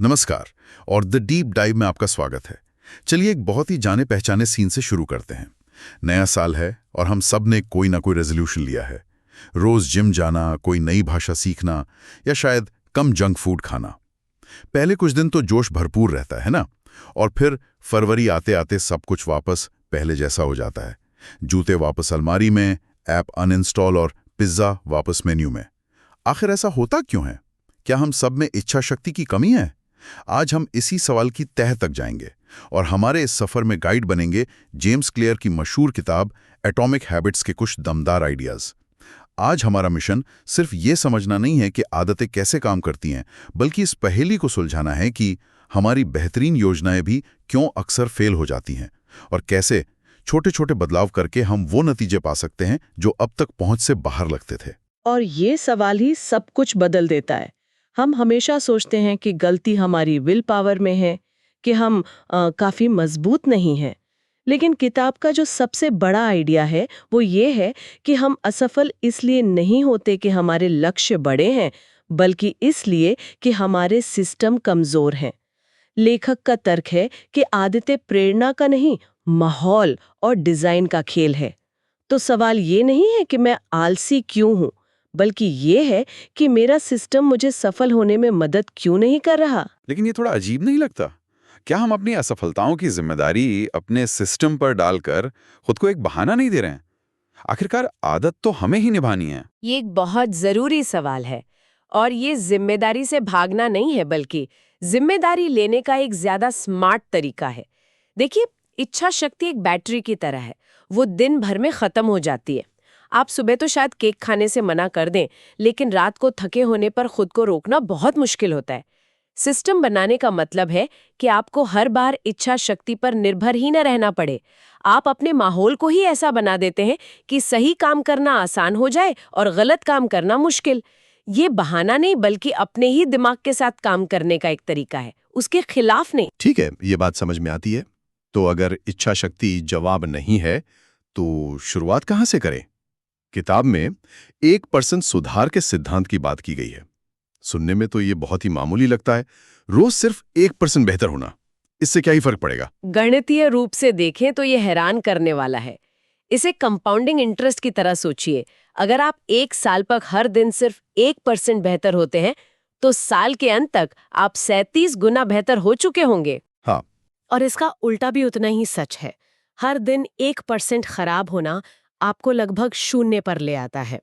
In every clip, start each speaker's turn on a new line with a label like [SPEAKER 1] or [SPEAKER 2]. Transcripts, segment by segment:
[SPEAKER 1] नमस्कार और the deep dive में आपका स्वागत है। चलिए एक बहुत ही जाने पहचाने सीन से शुरू करते हैं। नया साल है और हम सब ने कोई ना कोई रेजोल्यूशन लिया है। रोज जिम जाना, कोई नई भाषा सीखना या शायद कम जंक फूड खाना। पहले कुछ दिन तो जोश भरपूर रहता है ना, और फिर फरवरी आते आते सब कुछ वापस पहले जैसा हो जाता है। जूते वापस अलमारी में, ऐप अनइंस्टॉल और पिज्जा वापस मेन्यू में। आखिर ऐसा होता क्यों है? क्या हम सब में इच्छा शक्ति की कमी है? आज हम इसी सवाल की तह तक जाएंगे और हमारे इस सफर में गाइड बनेंगे जेम्स क्लियर की मशहूर किताब एटॉमिक हैबिट्स के कुछ दमदार आइडियाज। आज हमारा मिशन सिर्फ ये समझना नहीं है कि आदतें कैसे काम करती हैं, बल्कि इस पहेली को सुलझाना है कि हमारी बेहतरीन योजनाएं भी क्यों अक्सर फेल हो जाती हैं और कैसे छोटे छोटे बदलाव करके हम वो नतीजे पा सकते हैं जो अब तक पहुंच से बाहर लगते थे।
[SPEAKER 2] और ये सवाल ही सब कुछ बदल देता है। हम हमेशा सोचते हैं कि गलती हमारी विल पावर में है, कि हम काफ़ी मजबूत नहीं हैं। लेकिन किताब का जो सबसे बड़ा आइडिया है वो ये है कि हम असफल इसलिए नहीं होते कि हमारे लक्ष्य बड़े हैं, बल्कि इसलिए कि हमारे सिस्टम कमज़ोर हैं। लेखक का तर्क है कि आदतें प्रेरणा का नहीं, माहौल और डिज़ाइन का खेल है। तो सवाल ये नहीं है कि मैं आलसी क्यों हूँ, बल्कि ये है कि मेरा सिस्टम मुझे सफल होने में मदद क्यों नहीं कर रहा।
[SPEAKER 3] लेकिन ये थोड़ा अजीब नहीं लगता? क्या हम अपनी असफलताओं की जिम्मेदारी अपने सिस्टम पर डालकर खुद को एक बहाना नहीं दे रहे हैं? आखिरकार आदत तो हमें ही निभानी है।
[SPEAKER 4] ये एक बहुत जरूरी सवाल है, और ये जिम्मेदारी से भागना नहीं है, बल्कि जिम्मेदारी लेने का एक ज्यादा स्मार्ट तरीका है। देखिए, इच्छा शक्ति एक बैटरी की तरह है, वो दिन भर में खत्म हो जाती है। आप सुबह तो शायद केक खाने से मना कर दें, लेकिन रात को थके होने पर खुद को रोकना बहुत मुश्किल होता है। सिस्टम बनाने का मतलब है कि आपको हर बार इच्छा शक्ति पर निर्भर ही न रहना पड़े। आप अपने माहौल को ही ऐसा बना देते हैं कि सही काम करना आसान हो जाए और गलत काम करना मुश्किल। ये बहाना नहीं, बल्कि अपने ही दिमाग के साथ काम करने का एक तरीका है, उसके खिलाफ नहीं।
[SPEAKER 5] ठीक है, ये बात समझ में आती है। तो अगर इच्छा शक्ति जवाब नहीं है तो शुरुआत कहाँ से करें? किताब में 1% सुधार के सिद्धांत की बात की गई है। सुनने में तो ये बहुत ही मामूली लगता है। रोज सिर्फ 1% बेहतर होना, इससे क्या ही फर्क पड़ेगा?
[SPEAKER 4] गणितीय रूप से देखें तो ये हैरान करने वाला है। इसे कंपाउंडिंग इंटरेस्ट की तरह सोचिए। अगर आप 1 साल तक हर दिन सिर्फ 1% बेहतर होते हैं, तो साल के अंत तक आप 37 गुना बेहतर हो चुके होंगे।
[SPEAKER 5] हाँ।
[SPEAKER 4] और इसका उल्टा भी उतना ही सच है। हर दिन 1% खराब होना आपको लगभग 0 पर ले आता है।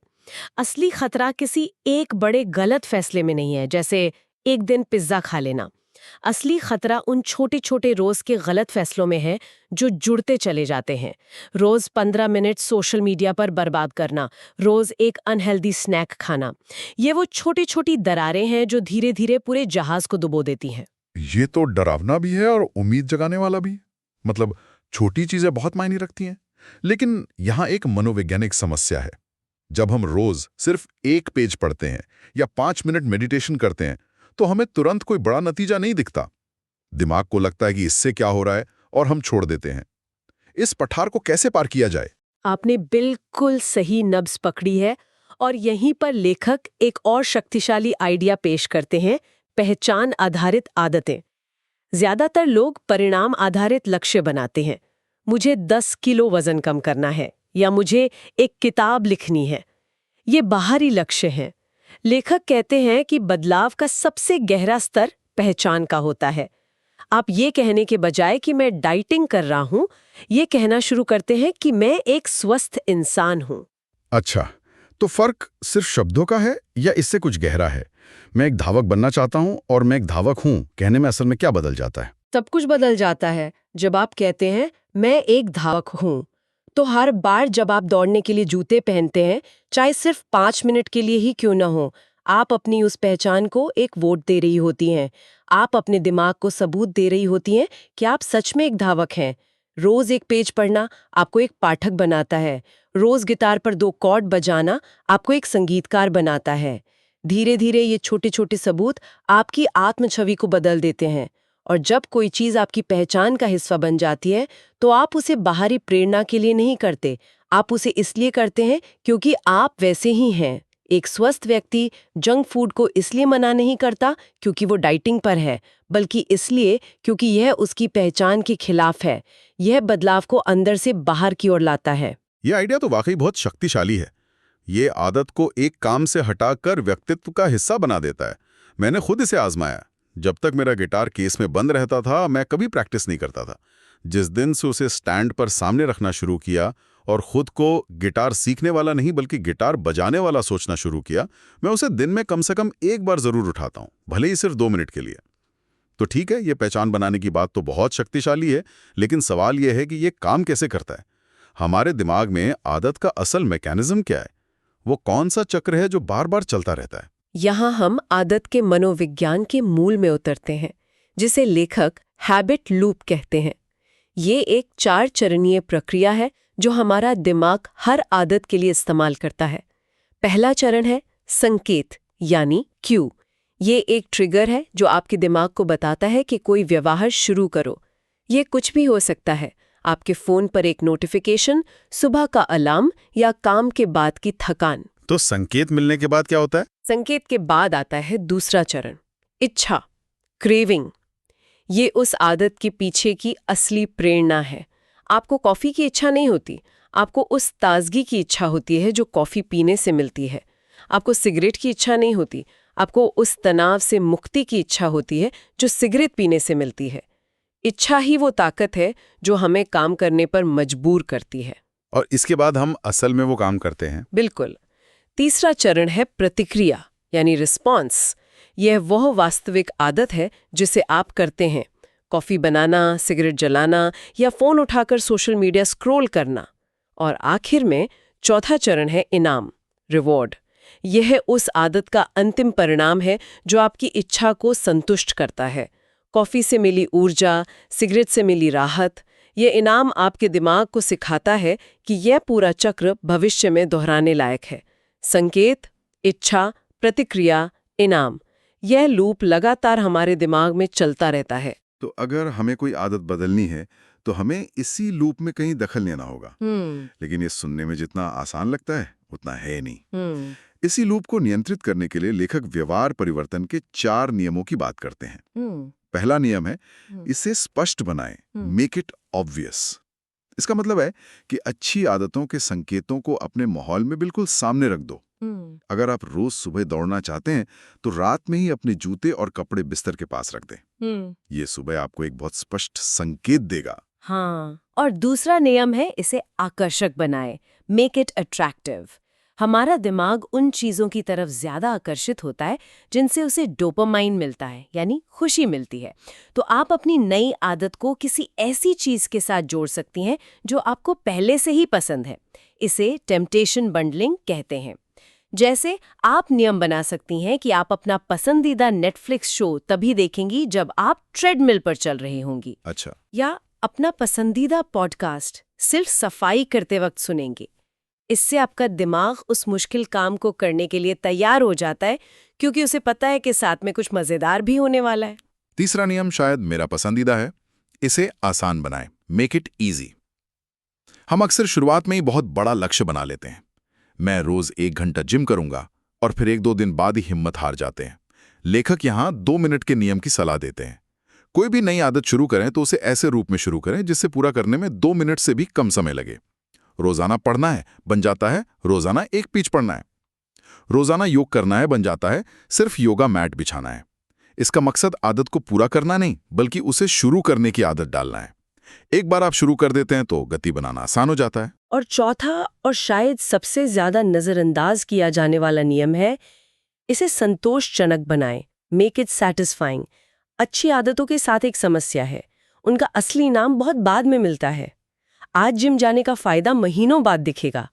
[SPEAKER 4] असली खतरा किसी एक बड़े गलत फैसले में नहीं है, जैसे एक दिन पिज्जा खा लेना। असली खतरा उन छोटे छोटे रोज के गलत फैसलों में है जो जुड़ते चले जाते हैं। रोज 15 मिनट सोशल मीडिया पर बर्बाद करना, रोज एक अनहेल्दी स्नैक खाना, ये वो छोटी छोटी दरारें हैं जो धीरे धीरे पूरे जहाज को डुबो देती हैं।
[SPEAKER 1] ये तो डरावना भी है और उम्मीद जगाने वाला भी। मतलब छोटी चीजें बहुत मायने रखती हैं। लेकिन यहाँ एक मनोवैज्ञानिक समस्या है। जब हम रोज सिर्फ 1 पेज पढ़ते हैं या 5 मिनट मेडिटेशन करते हैं, तो हमें तुरंत कोई बड़ा नतीजा नहीं दिखता। दिमाग को लगता है कि इससे क्या हो रहा है और हम छोड़ देते हैं। इस पठार को कैसे पार किया जाए?
[SPEAKER 4] आपने बिल्कुल सही नब्ज पकड़ी है, और यहीं पर लेखक एक और शक्तिशाली आइडिया पेश करते हैं, पहचान आधारित आदतें। ज्यादातर लोग परिणाम आधारित लक्ष्य बनाते हैं। मुझे 10 किलो वजन कम करना है, या मुझे एक किताब लिखनी है। ये बाहरी लक्ष्य हैं। लेखक कहते हैं कि बदलाव का सबसे गहरा स्तर पहचान का होता है। आप ये कहने के बजाय कि मैं डाइटिंग कर रहा हूं, ये कहना शुरू करते हैं कि मैं एक स्वस्थ इंसान हूं।
[SPEAKER 1] अच्छा, तो फर्क सिर्फ शब्दों का है या इससे कुछ गहरा है? मैं एक धावक बनना चाहता हूं और मैं एक धावक हूं कहने में असल में क्या बदल जाता है?
[SPEAKER 4] सब कुछ बदल जाता है। जब आप कहते हैं मैं एक धावक हूं, तो हर बार जब आप दौड़ने के लिए जूते पहनते हैं, चाहे सिर्फ 5 मिनट के लिए ही क्यों ना हो, आप अपनी उस पहचान को एक वोट दे रही होती हैं। आप अपने दिमाग को सबूत दे रही होती हैं कि आप सच में एक धावक हैं। रोज एक पेज पढ़ना आपको एक पाठक बनाता है। रोज गिटार पर 2 कॉर्ड बजाना आपको एक संगीतकार बनाता है। धीरे धीरे ये छोटे छोटे सबूत आपकी आत्म छवि को बदल देते हैं। और जब कोई चीज आपकी पहचान का हिस्सा बन जाती है, तो आप उसे बाहरी प्रेरणा के लिए नहीं करते, आप उसे इसलिए करते हैं क्योंकि आप वैसे ही हैं। एक स्वस्थ व्यक्ति जंक फूड को इसलिए मना नहीं करता क्योंकि वो डाइटिंग पर है, बल्कि इसलिए क्योंकि यह उसकी पहचान के खिलाफ है। यह बदलाव को अंदर से बाहर की ओर लाता है।
[SPEAKER 1] ये आइडिया तो वाकई बहुत शक्तिशाली है। ये आदत को एक काम से हटाकर व्यक्तित्व का हिस्सा बना देता है। मैंने खुद इसे आजमाया। जब तक मेरा गिटार केस में बंद रहता था, मैं कभी प्रैक्टिस नहीं करता था। जिस दिन से उसे स्टैंड पर सामने रखना शुरू किया और खुद को गिटार सीखने वाला नहीं बल्कि गिटार बजाने वाला सोचना शुरू किया, मैं उसे दिन में कम से कम एक बार जरूर उठाता हूं, भले ही सिर्फ 2 मिनट के लिए। तो ठीक है, ये पहचान बनाने की बात तो बहुत शक्तिशाली है, लेकिन सवाल यह है कि ये काम कैसे करता है। हमारे दिमाग में आदत का असल मैकेनिज्म क्या है? वो कौन सा चक्र है जो बार बार चलता रहता है?
[SPEAKER 4] यहाँ हम आदत के मनोविज्ञान के मूल में उतरते हैं, जिसे लेखक हैबिट लूप कहते हैं। ये एक 4 चरणीय प्रक्रिया है जो हमारा दिमाग हर आदत के लिए इस्तेमाल करता है। पहला चरण है संकेत, यानी क्यू। ये एक ट्रिगर है जो आपके दिमाग को बताता है कि कोई व्यवहार शुरू करो। ये कुछ भी हो सकता है, आपके फोन पर एक नोटिफिकेशन, सुबह का अलार्म या काम के बाद की थकान।
[SPEAKER 1] तो संकेत मिलने के बाद क्या होता है?
[SPEAKER 4] संकेत के बाद आता है दूसरा चरण, इच्छा, क्रेविंग। ये उस आदत के पीछे की असली प्रेरणा है। आपको कॉफी की इच्छा नहीं होती, आपको उस ताजगी की इच्छा होती है जो कॉफी पीने से मिलती है। आपको सिगरेट की इच्छा नहीं होती, आपको उस तनाव से मुक्ति की इच्छा होती है जो सिगरेट पीने से मिलती है। इच्छा ही वो ताकत है जो हमें काम करने पर मजबूर करती है।
[SPEAKER 1] और इसके बाद हम असल में वो काम करते हैं।
[SPEAKER 4] बिल्कुल। तीसरा चरण है प्रतिक्रिया, यानी रिस्पॉन्स। यह वह वास्तविक आदत है जिसे आप करते हैं, कॉफी बनाना, सिगरेट जलाना या फोन उठाकर सोशल मीडिया स्क्रॉल करना। और आखिर में चौथा चरण है इनाम, रिवॉर्ड। यह उस आदत का अंतिम परिणाम है जो आपकी इच्छा को संतुष्ट करता है। कॉफी से मिली ऊर्जा, सिगरेट से मिली राहत। यह इनाम आपके दिमाग को सिखाता है कि यह पूरा चक्र भविष्य में दोहराने लायक है। संकेत, इच्छा, प्रतिक्रिया, इनाम। यह लूप लगातार हमारे दिमाग में चलता रहता है।
[SPEAKER 1] तो अगर हमें कोई आदत बदलनी है तो हमें इसी लूप में कहीं दखल लेना होगा। लेकिन ये सुनने में जितना आसान लगता है उतना है नहीं। इसी लूप को नियंत्रित करने के लिए लेखक व्यवहार परिवर्तन के 4 नियमों की बात करते हैं। पहला नियम है, इसे स्पष्ट बनाएं, मेक इट ऑब्वियस। इसका मतलब है कि अच्छी आदतों के संकेतों को अपने माहौल में बिल्कुल सामने रख दो। अगर आप रोज सुबह दौड़ना चाहते हैं तो रात में ही अपने जूते और कपड़े बिस्तर के पास रख दें। ये सुबह आपको एक बहुत स्पष्ट संकेत देगा।
[SPEAKER 4] हाँ, और दूसरा नियम है, इसे आकर्षक बनाएं, मेक इट अट्रैक्टिव। हमारा दिमाग उन चीजों की तरफ ज्यादा आकर्षित होता है जिनसे उसे डोपामाइन मिलता है, यानी खुशी मिलती है। तो आप अपनी नई आदत को किसी ऐसी चीज के साथ जोड़ सकती हैं जो आपको पहले से ही पसंद है। इसे टेम्पटेशन बंडलिंग कहते हैं। जैसे आप नियम बना सकती हैं कि आप अपना पसंदीदा नेटफ्लिक्स शो तभी देखेंगी जब आप ट्रेडमिल पर चल रही होंगी।
[SPEAKER 1] अच्छा।
[SPEAKER 4] या अपना पसंदीदा पॉडकास्ट सिर्फ सफाई करते वक्त सुनेंगे। इससे आपका दिमाग उस मुश्किल काम को करने के लिए तैयार हो जाता है, क्योंकि उसे पता है कि साथ में कुछ मजेदार भी होने वाला है।
[SPEAKER 1] तीसरा नियम शायद मेरा पसंदीदा है, इसे आसान बनाएं, मेक इट इजी। हम अक्सर शुरुआत में ही बहुत बड़ा लक्ष्य बना लेते हैं। मैं रोज 1 घंटा जिम करूंगा और फिर 1-2 दिन बाद ही हिम्मत हार जाते हैं। लेखक यहाँ 2 मिनट के नियम की सलाह देते हैं। कोई भी नई आदत शुरू करें तो उसे ऐसे रूप में शुरू करें जिससे पूरा करने में 2 मिनट से भी कम समय लगे। रोजाना पढ़ना है बन जाता है रोजाना 1 पेज पढ़ना है। रोजाना योग करना है बन जाता है सिर्फ योगा मैट बिछाना है। इसका मकसद आदत को पूरा करना नहीं बल्कि उसे शुरू करने की आदत डालना है। एक बार आप शुरू कर देते हैं तो गति बनाना आसान हो जाता है।
[SPEAKER 4] और चौथा और शायद सबसे ज्यादा नजरअंदाज किया जाने वाला नियम है, इसे संतोषजनक बनाएं, मेक इट सैटिस्फाइंग। अच्छी आदतों के साथ एक समस्या है, उनका असली नाम बहुत बाद में मिलता है। आज जिम जाने का फायदा महीनों बाद दिखेगा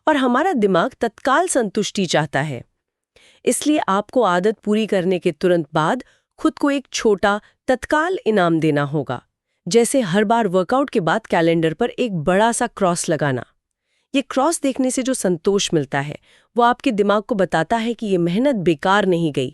[SPEAKER 4] और हमारा दिमाग तत्काल संतुष्टि चाहता है। इसलिए आपको आदत पूरी करने के तुरंत बाद खुद को एक छोटा तत्काल इनाम देना होगा, जैसे हर बार वर्कआउट के बाद कैलेंडर पर एक बड़ा सा क्रॉस लगाना। ये क्रॉस देखने से जो संतोष मिलता है वो आपके दिमाग को बताता है कि ये मेहनत बेकार नहीं गई।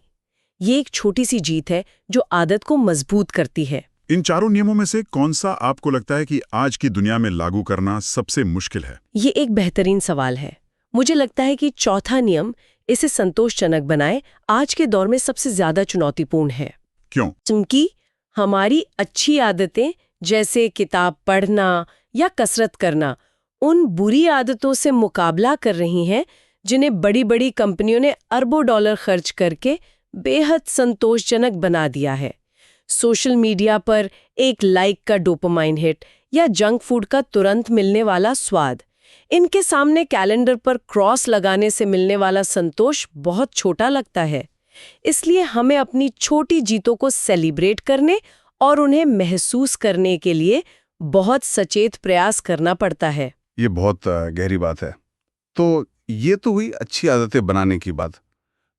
[SPEAKER 4] ये एक छोटी सी जीत है जो आदत को मजबूत करती है।
[SPEAKER 6] इन चारों नियमों में से कौन सा आपको लगता है कि आज की दुनिया में लागू करना सबसे मुश्किल है?
[SPEAKER 4] ये एक बेहतरीन सवाल है। मुझे लगता है कि चौथा नियम, इसे संतोषजनक बनाए आज के दौर में सबसे ज्यादा चुनौतीपूर्ण है।
[SPEAKER 6] क्यों?
[SPEAKER 4] क्योंकि हमारी अच्छी आदतें जैसे किताब पढ़ना या कसरत करना उन बुरी आदतों से मुकाबला कर रही हैं जिन्हें बड़ी बड़ी कंपनियों ने अरबों डॉलर खर्च करके बेहद संतोषजनक बना दिया है। सोशल मीडिया पर एक लाइक का डोपामाइन हिट या जंक फूड का तुरंत मिलने वाला स्वाद, इनके सामने कैलेंडर पर क्रॉस लगाने से मिलने वाला संतोष बहुत छोटा लगता है। इसलिए हमें अपनी छोटी जीतों को सेलिब्रेट करने और उन्हें महसूस करने के लिए बहुत सचेत प्रयास करना पड़ता है।
[SPEAKER 3] ये बहुत गहरी बात है। तो ये तो हुई अच्छी आदतें बनाने की बात।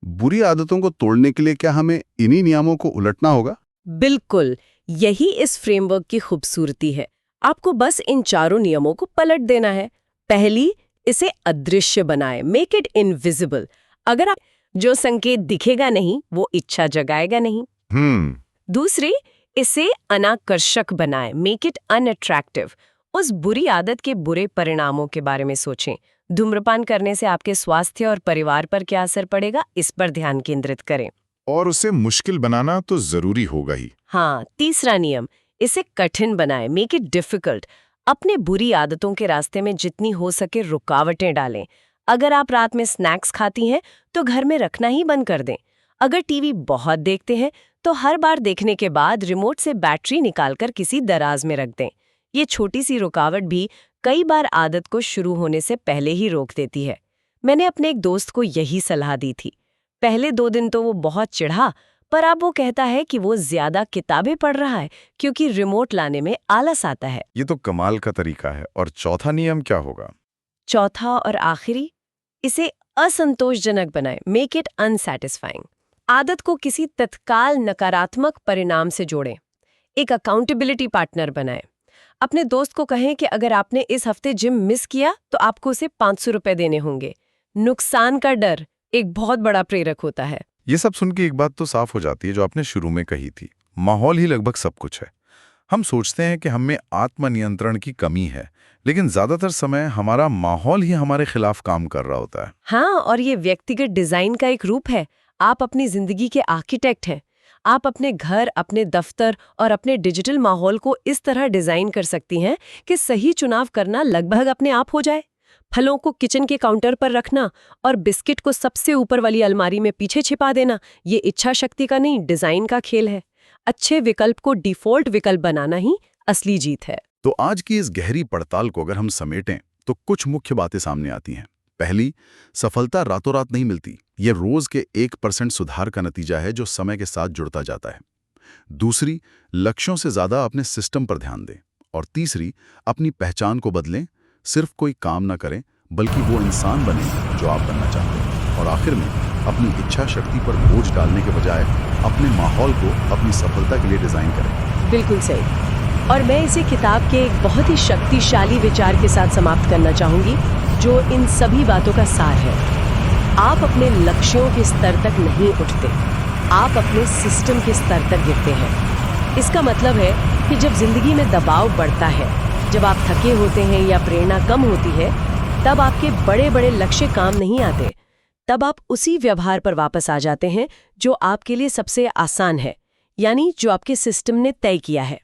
[SPEAKER 3] बुरी आदतों को तोड़ने के लिए क्या हमें इन्हीं नियमों को उलटना होगा?
[SPEAKER 4] बिल्कुल, यही इस फ्रेमवर्क की खूबसूरती है। आपको बस इन चारों नियमों को पलट देना है। पहली, इसे अदृश्य बनाए, मेक इट इनविजिबल। अगर आप जो संकेत दिखेगा नहीं वो इच्छा जगाएगा नहीं। दूसरी, इसे अनाकर्षक बनाए, मेक इट अनअट्रैक्टिव। उस बुरी आदत के बुरे परिणामों के बारे में सोचें। धूम्रपान करने से आपके स्वास्थ्य और परिवार पर क्या असर पड़ेगा, इस पर ध्यान केंद्रित करें।
[SPEAKER 6] और उसे मुश्किल बनाना तो जरूरी होगा ही।
[SPEAKER 4] हाँ, तीसरा नियम, इसे कठिन बनाएं, मेक इट डिफिकल्ट। अपने बुरी आदतों के रास्ते में जितनी हो सके रुकावटें डालें। अगर आप रात में स्नैक्स खाती हैं तो घर में रखना ही बंद कर दें। अगर टीवी बहुत देखते हैं तो हर बार देखने के बाद रिमोट से बैटरी निकालकर किसी दराज में रख दें। ये छोटी सी रुकावट भी कई बार आदत को शुरू होने से पहले ही रोक देती है। मैंने अपने एक दोस्त को यही सलाह दी थी। पहले 2 दिन तो वो बहुत चिढ़ा, पर अब वो कहता है कि वो ज्यादा किताबें पढ़ रहा है क्योंकि रिमोट लाने में आलस आता है।
[SPEAKER 3] ये तो कमाल का तरीका है। और चौथा नियम क्या होगा?
[SPEAKER 4] चौथा और आखिरी, इसे असंतोषजनक बनाएं, मेक इट अनसैटिस्फाइंग। आदत को किसी तत्काल नकारात्मक परिणाम से जोड़ें। एक अकाउंटेबिलिटी पार्टनर बनाएं। अपने दोस्त को कहें कि अगर आपने इस हफ्ते जिम मिस किया तो आपको उसे 500 रुपए देने होंगे। नुकसान का डर एक बहुत बड़ा प्रेरक होता है।
[SPEAKER 3] ये सब सुन के एक बात तो साफ हो जाती है जो आपने शुरू में कही थी, माहौल ही लगभग सब कुछ है। हम सोचते हैं कि हमें आत्मनियंत्रण की कमी है, लेकिन ज्यादातर समय हमारा माहौल ही हमारे खिलाफ काम कर रहा होता है।
[SPEAKER 4] हाँ, और ये व्यक्तिगत डिजाइन का एक रूप है। आप अपनी जिंदगी के आर्किटेक्ट हैं। आप अपने घर, अपने दफ्तर और अपने डिजिटल माहौल को इस तरह डिजाइन कर सकती हैं कि सही चुनाव करना लगभग अपने आप हो जाए। फलों को किचन के काउंटर पर रखना और बिस्किट को सबसे ऊपर वाली अलमारी में पीछे छिपा देना, ये इच्छा शक्ति का नहीं, डिजाइन का खेल है। अच्छे विकल्प को डिफॉल्ट विकल्प बनाना ही असली जीत है।
[SPEAKER 1] तो आज की इस गहरी पड़ताल को अगर हम समेटें तो कुछ मुख्य बातें सामने आती हैं। पहली, सफलता रातों रात नहीं मिलती। ये रोज के 1% सुधार का नतीजा है जो समय के साथ जुड़ता जाता है। दूसरी, लक्ष्यों से ज्यादा अपने सिस्टम पर ध्यान दें। और तीसरी, अपनी पहचान को बदलें। सिर्फ कोई काम ना करें बल्कि वो इंसान बने जो आप बनना चाहते हैं। और आखिर में अपनी इच्छा शक्ति पर बोझ डालने के बजाय अपने माहौल को अपनी सफलता के लिए डिजाइन करें।
[SPEAKER 4] बिल्कुल सही। और मैं इसे किताब के एक बहुत ही शक्तिशाली विचार के साथ समाप्त करना चाहूंगी जो इन सभी बातों का सार है। आप अपने लक्ष्यों के स्तर तक नहीं उठते, आप अपने सिस्टम के स्तर तक गिरते हैं। इसका मतलब है कि जब जिंदगी में दबाव बढ़ता है, जब आप थके होते हैं या प्रेरणा कम होती है, तब आपके बड़े बड़े लक्ष्य काम नहीं आते। तब आप उसी व्यवहार पर वापस आ जाते हैं जो आपके लिए सबसे आसान है, यानी जो आपके सिस्टम ने तय किया है।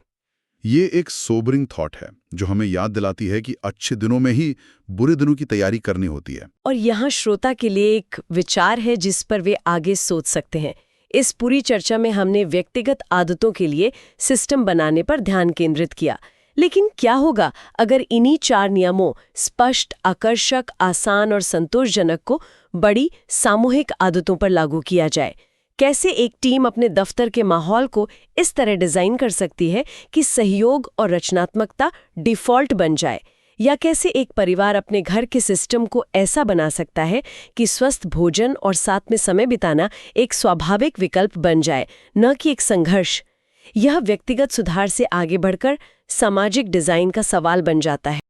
[SPEAKER 1] ये एक सोबरिंग थॉट है जो हमें याद दिलाती है कि अच्छे दिनों में ही बुरे दिनों की तैयारी करनी होती है।
[SPEAKER 4] और यहाँ श्रोता के लिए एक विचार है जिस पर वे आगे सोच सकते हैं। इस पूरी चर्चा में हमने व्यक्तिगत आदतों के लिए सिस्टम बनाने पर ध्यान केंद्रित किया, लेकिन क्या होगा अगर इन्हीं 4 नियमों स्पष्ट, आकर्षक, आसान और संतोषजनक को बड़ी सामूहिक आदतों पर लागू किया जाए? कैसे एक टीम अपने दफ्तर के माहौल को इस तरह डिजाइन कर सकती है कि सहयोग और रचनात्मकता डिफॉल्ट बन जाए? या कैसे एक परिवार अपने घर के सिस्टम को ऐसा बना सकता है कि स्वस्थ भोजन और साथ में समय बिताना एक स्वाभाविक विकल्प बन जाए, न कि एक संघर्ष? यह व्यक्तिगत सुधार से आगे बढ़कर सामाजिक डिजाइन का सवाल बन जाता है।